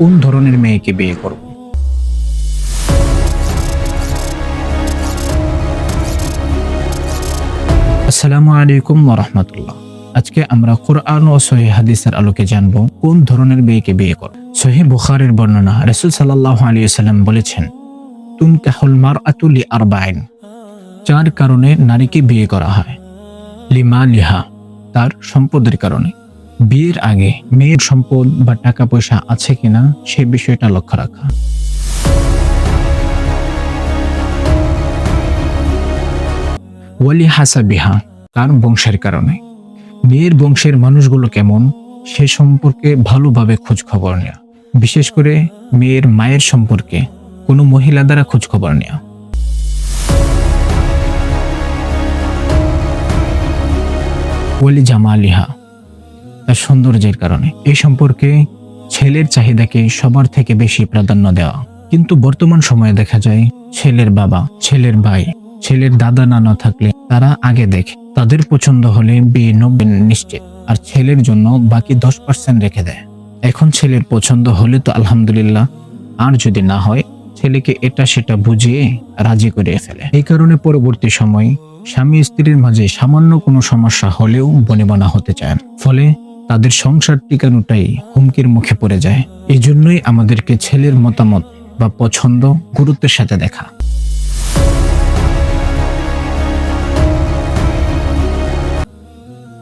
কোন ধরনের মেয়েকে বিয়ে করব। আসসালামু আলাইকুম ওয়া রাহমাতুল্লাহ। আজকে আমরা কুরআন ও সহিহ হাদিসের আলোকে জানব কোন ধরনের মেয়েকে বিয়ে করব। সহিহ বুখারীর বর্ণনা, রাসূল সাল্লাল্লাহু আলাইহি ওয়াসাল্লাম বলেছেন, তুনকাহুল মারআতু লিআরবাইন, চার কারণে নারীকে বিয়ে করা হয়। লিমালিহা, তার সম্পদের কারণে। বিয়ের আগে মেয়ের সম্পদ বা টাকা পয়সা আছে কিনা সে বিষয়টা লক্ষ্য রাখা। ওয়ালি হাসাবিহা, তার বংশের কারণে। মেয়ের বংশের মানুষগুলো কেমন সে সম্পর্কে ভালোভাবে খোঁজ খবর নেওয়া, বিশেষ করে মেয়ের মায়ের সম্পর্কে কোনো মহিলা দ্বারা খোঁজ খবর নেওয়া। ওয়ালি জামালিহা, তার সৌন্দর্যের কারণে। এই সম্পর্কে ছেলের চাহিদাকে সবার থেকে বেশি প্রাধান্য দেওয়া। কিন্তু বর্তমান সময়ে দেখা যায় ছেলের বাবা, ছেলের ভাই, ছেলের দাদা নানা থাকলে তারা আগে দেখে, তাদের পছন্দ হলে বিয়ে 90% নিশ্চিত, আর ছেলের জন্য বাকি 10% রেখে দেয়। এখন ছেলের পছন্দ হলে তো আলহামদুলিল্লাহ, আর যদি না হয় ছেলেকে এটা সেটা বুঝিয়ে রাজি করে ফেলে। এই কারণে পরবর্তী সময় স্বামী স্ত্রীর মাঝে সামান্য কোনো সমস্যা হলেও বনিবনা হতে চায়, ফলে তাদের সংসার টিকানোটাই হুমকির মুখে পড়ে যায়। এই জন্যই আমাদেরকে ছেলের মতামত বা পছন্দ গুরুত্বের সাথে দেখা।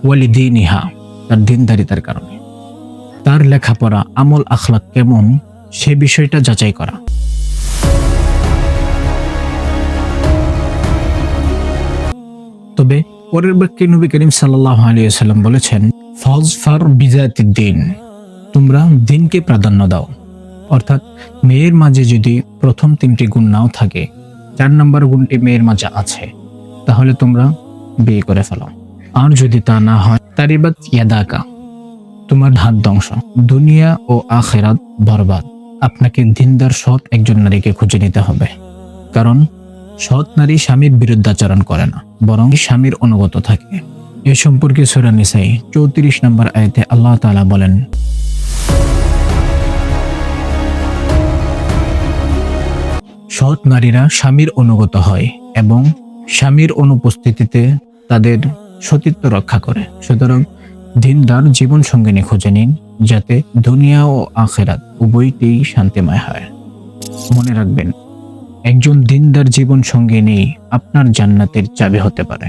ওয়ালিদিনিহা, তার দিনদারিতার কারণে। তার লেখাপড়া, আমল আখলাক কেমন সে বিষয়টা যাচাই করা। তবে পরের বাক্যে নবী করিম সাল্লাল্লাহু আলাইহি ওয়াসাল্লাম বলেছেন, ফাজফার বিজাতিদ দ্বীন, তোমরা দিনকে প্রাধান্য দাও। অর্থাৎ মেয়ের মাঝে যদি প্রথম 3টি গুণ নাও থাকে, 4 নম্বর গুণটি মেয়ের মাঝে আছে, তাহলে তোমরা বিয়ে করে ফেলো। আর যদি তা না হয়, তারিবাত ইয়াদাকা, তোমার হাত ধ্বংস, দুনিয়া ও আখিরাত বরবাদ। আপনাকে দিনদার সৎ একজন নারীকে খুঁজে নিতে হবে, কারণ সৎ নারী স্বামীর বিরুদ্ধাচরণ করে না, বরং স্বামীর অনুগত থাকে। এ সম্পর্কে সূরা নিসাই 34 নম্বর আয়াতে আল্লাহ তাআলা বলেন, সৎ নারীরা স্বামীর অনুগত হয় এবং স্বামীর অনুপস্থিতিতে তাদের সতীত্ব রক্ষা করে। সুতরাং দিনদার জীবন সঙ্গিনী খুঁজে নিন, যাতে দুনিয়া ও আখিরাত উভয়টি শান্তিময় হয়। মনে রাখবেন, একজন দিনদার জীবন সঙ্গিনী আপনার জান্নাতের চাবি হতে পারে।